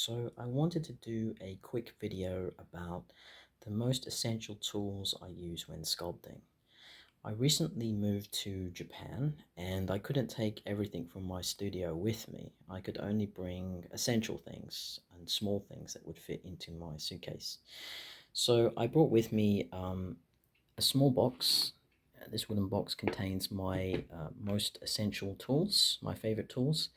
So I wanted to do a quick video about the most essential tools I use when sculpting. I recently moved to Japan and I couldn't take everything from my studio with me. I could only bring essential things and small things that would fit into my suitcase. So I brought with me a small box. This wooden box contains my most essential tools, my favorite tools.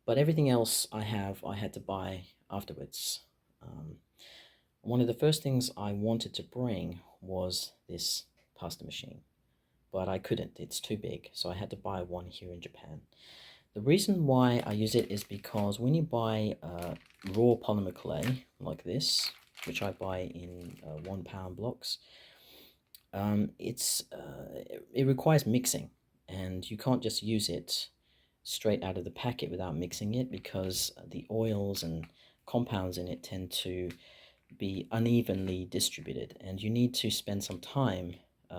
But everything else I had to buy afterwards. Um, One of the first things I wanted to bring was this pasta machine, but I couldn't. It's too big, so I had to buy one here in Japan. The reason why I use it is because when you buy raw polymer clay like this, which I buy in 1 pound blocks, it requires mixing, and you can't just use it straight out of the packet without mixing it because the oils and compounds in it tend to be unevenly distributed, and you need to spend some time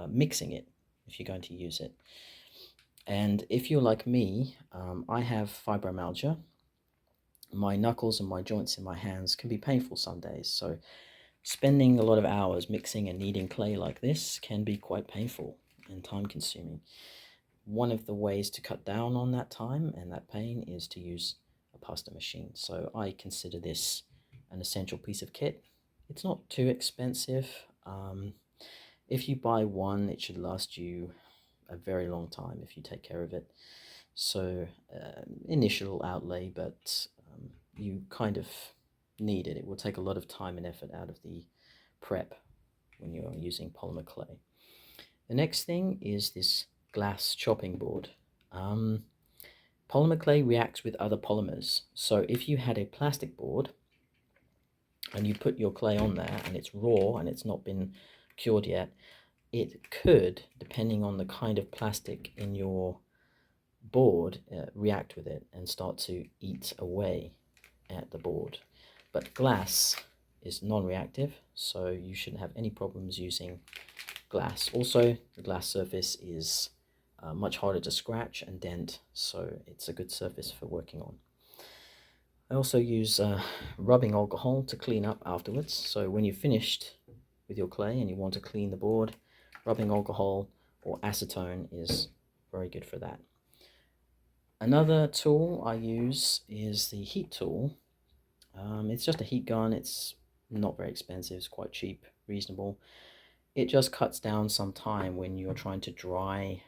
mixing it if you're going to use it. And if you're like me, I have fibromyalgia. My knuckles and my joints in my hands can be painful some days, so spending a lot of hours mixing and kneading clay like this can be quite painful and time consuming. One of the ways to cut down on that time and that pain is to use a pasta machine. So I consider this an essential piece of kit. It's not too expensive. If you buy one, it should last you a very long time if you take care of it. So initial outlay, but you kind of need it. It will take a lot of time and effort out of the prep when you're using polymer clay. The next thing is this glass chopping board. Polymer clay reacts with other polymers. So if you had a plastic board and you put your clay on there and it's raw and it's not been cured yet, it could, depending on the kind of plastic in your board, react with it and start to eat away at the board. But glass is non-reactive, so you shouldn't have any problems using glass. Also, the glass surface is much harder to scratch and dent, so it's a good surface for working on. I also use rubbing alcohol to clean up afterwards. So when you've finished with your clay and you want to clean the board, rubbing alcohol or acetone is very good for that. Another tool I use is the heat tool. It's just a heat gun. It's not very expensive. It's quite cheap, reasonable. It just cuts down some time when you're trying to dry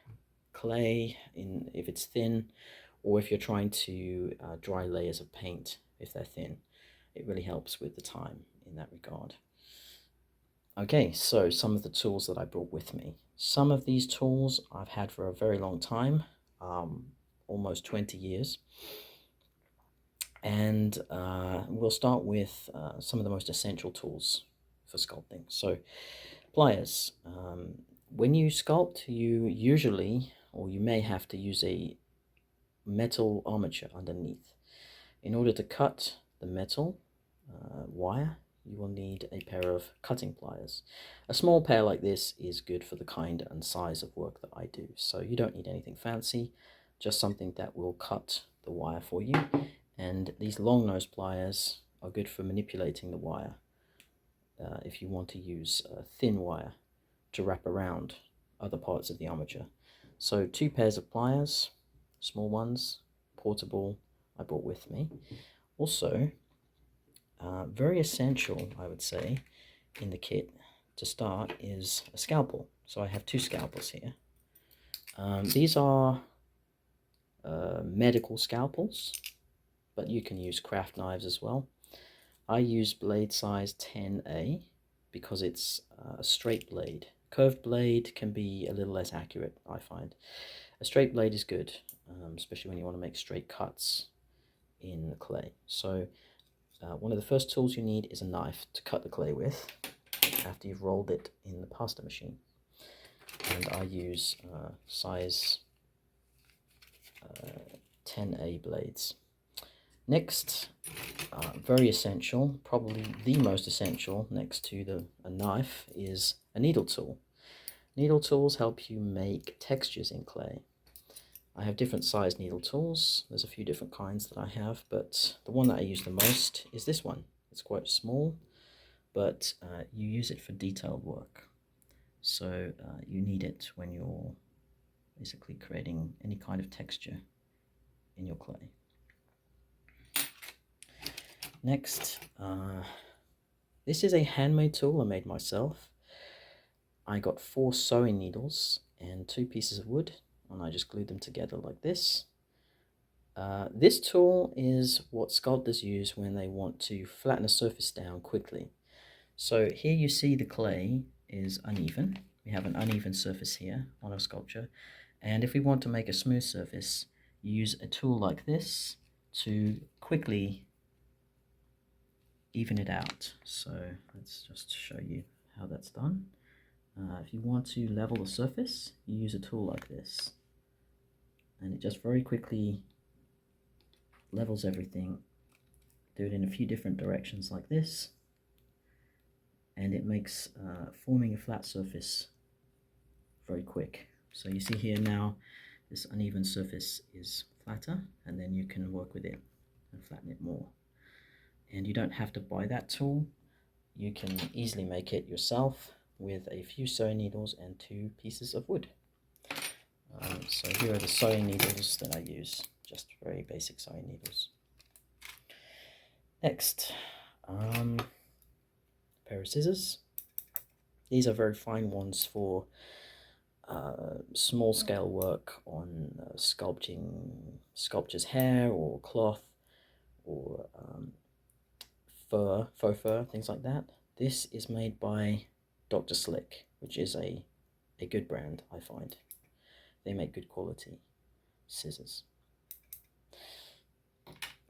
clay if it's thin, or if you're trying to dry layers of paint if they're thin. It really helps with the time in that regard. Okay, so some of the tools that I brought with me. Some of these tools I've had for a very long time, almost 20 years. And we'll start with some of the most essential tools for sculpting. So pliers. When you sculpt, you usually, or you may have to use a metal armature underneath. In order to cut the metal wire, you will need a pair of cutting pliers. A small pair like this is good for the kind and size of work that I do. So you don't need anything fancy, just something that will cut the wire for you. And these long nose pliers are good for manipulating the wire if you want to use thin wire to wrap around other parts of the armature. So 2 pairs of pliers, small ones, portable, I brought with me. Also, very essential, I would say, in the kit to start is a scalpel. So I have 2 scalpels here. These are medical scalpels, but you can use craft knives as well. I use blade size 10A because it's a straight blade. Curved blade can be a little less accurate, I find. A straight blade is good, especially when you want to make straight cuts in the clay. So one of the first tools you need is a knife to cut the clay with after you've rolled it in the pasta machine. And I use size 10A blades. Next, very essential, probably the most essential next to a knife, is a needle tool. Needle tools help you make textures in clay. I have different size needle tools. There's a few different kinds that I have, but the one that I use the most is this one. It's quite small, but you use it for detailed work. So you need it when you're basically creating any kind of texture in your clay. Next, this is a handmade tool I made myself. I got 4 sewing needles and 2 pieces of wood, and I just glued them together like this. This tool is what sculptors use when they want to flatten a surface down quickly. So here you see the clay is uneven. We have an uneven surface here on our sculpture, and if we want to make a smooth surface, you use a tool like this to quickly even it out. So let's just show you how that's done. If you want to level the surface, you use a tool like this, and it just very quickly levels everything. Do it in a few different directions like this, and it makes forming a flat surface very quick. So you see here now this uneven surface is flatter, and then you can work with it and flatten it more. And you don't have to buy that tool. You can easily make it yourself with a few sewing needles and 2 pieces of wood. So here are the sewing needles that I use, just very basic sewing needles. Next, a pair of scissors. These are very fine ones for small scale work on sculpture's hair or cloth or faux fur, things like that. This is made by Dr. Slick, which is a good brand, I find. They make good quality scissors.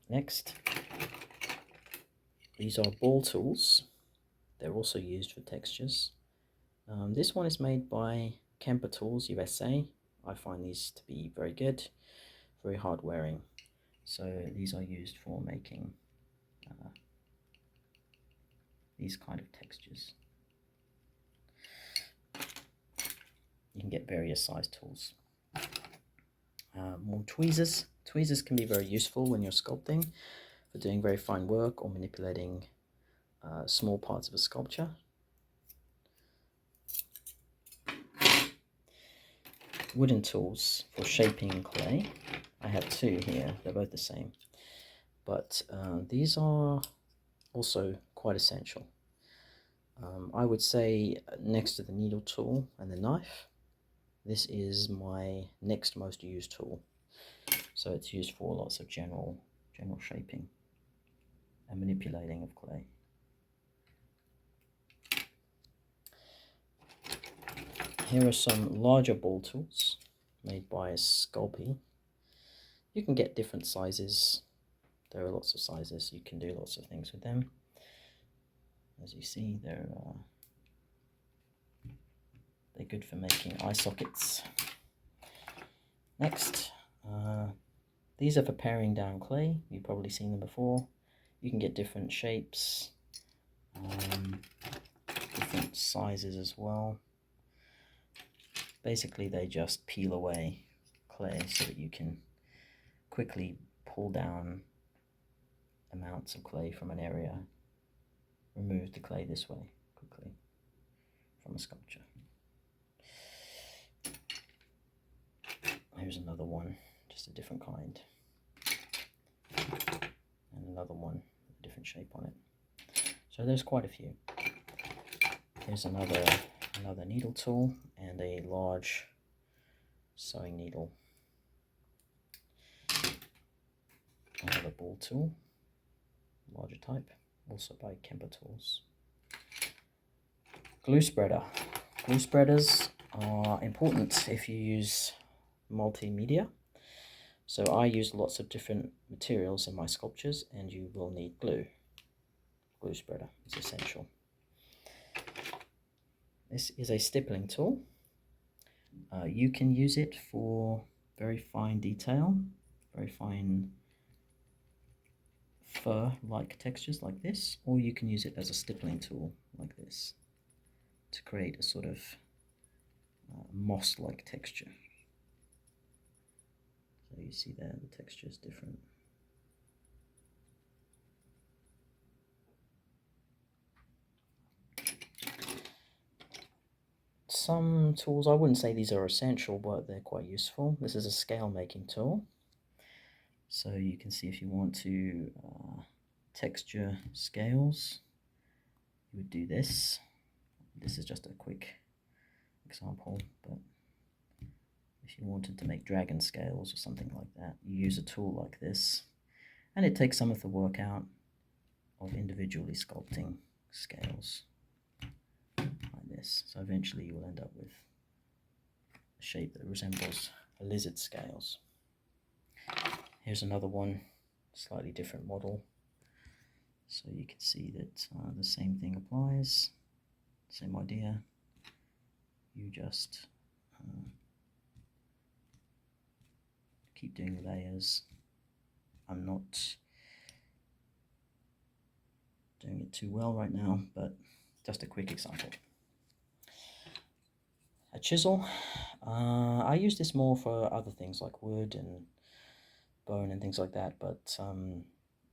Next, these are ball tools. They're also used for textures. This one is made by Kemper Tools USA. I find these to be very good, very hard wearing. So these are used for making these kind of textures. You can get various size tools. More tweezers. Tweezers can be very useful when you're sculpting for doing very fine work or manipulating small parts of a sculpture. Wooden tools for shaping clay. I have 2 here, they're both the same, but these are also quite essential. I would say next to the needle tool and the knife, this is my next most used tool. So it's used for lots of general shaping and manipulating of clay. Here are some larger ball tools made by Sculpting. You can get different sizes. There are lots of sizes. You can do lots of things with them. As you see, they're good for making eye sockets. Next, these are for paring down clay. You've probably seen them before. You can get different shapes, different sizes as well. Basically, they just peel away clay so that you can quickly pull down amounts of clay from an area. Remove the clay this way quickly from a sculpture. Here's another one, just a different kind. And another one with a different shape on it. So there's quite a few. Here's another needle tool and a large sewing needle. Another ball tool, larger type, also by Kemper Tools. Glue spreader. Glue spreaders are important if you use multimedia. So I use lots of different materials in my sculptures, and you will need glue. Glue spreader is essential. This is a stippling tool. You can use it for very fine detail, very fine fur-like textures like this, or you can use it as a stippling tool like this to create a sort of moss-like texture. So you see there, the texture is different. Some tools, I wouldn't say these are essential, but they're quite useful. This is a scale making tool. So you can see if you want to texture scales, you would do this. This is just a quick example, but if you wanted to make dragon scales or something like that, you use a tool like this, and it takes some of the work out of individually sculpting scales like this. So eventually you will end up with a shape that resembles a lizard scales. Here's another one, slightly different model. So you can see that the same thing applies, same idea. You just keep doing layers. I'm not doing it too well right now, but just a quick example. A chisel, I use this more for other things like wood and bone and things like that, but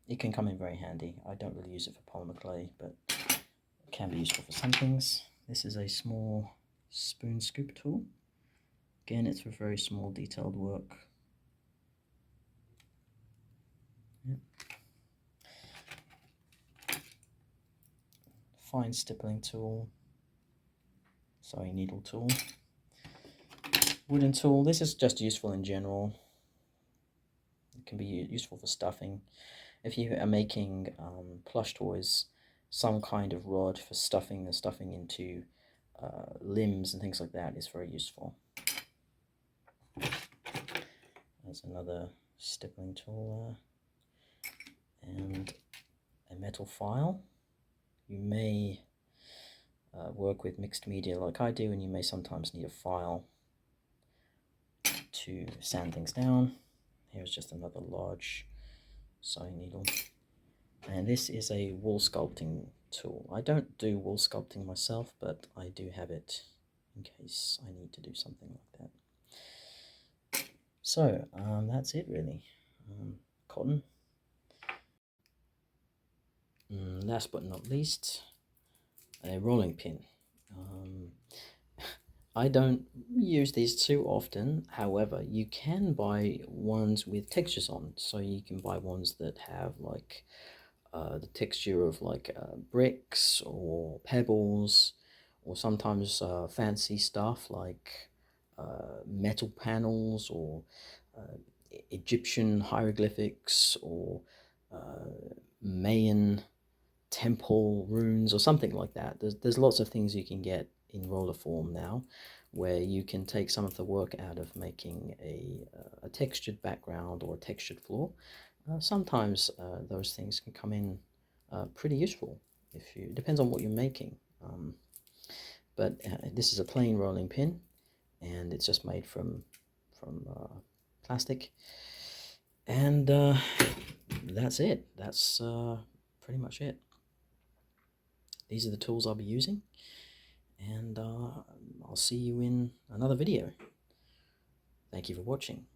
it can come in very handy. I don't really use it for polymer clay, but it can be useful for some things. This is a small spoon scoop tool. Again, it's for very small detailed work. Yep. Fine stippling tool, sewing needle tool. Wooden tool, this is just useful in general. It can be useful for stuffing. If you are making plush toys, some kind of rod for stuffing into limbs and things like that is very useful. There's another stippling tool and a metal file. You may work with mixed media like I do, and you may sometimes need a file to sand things down. Here's just another large sewing needle. And this is a wool sculpting tool. I don't do wool sculpting myself, but I do have it in case I need to do something like that. So that's it really. Cotton. Last but not least, a rolling pin. I don't use these too often, however, you can buy ones with textures on. So you can buy ones that have like the texture of like bricks or pebbles, or sometimes fancy stuff like metal panels or Egyptian hieroglyphics or Mayan temple runes or something like that. There's lots of things you can get in roller form now, where you can take some of the work out of making a textured background or a textured floor. Sometimes those things can come in pretty useful. Depends on what you're making. But this is a plain rolling pin, and it's just made from plastic. And that's it. That's pretty much it. These are the tools I'll be using, and I'll see you in another video. Thank you for watching.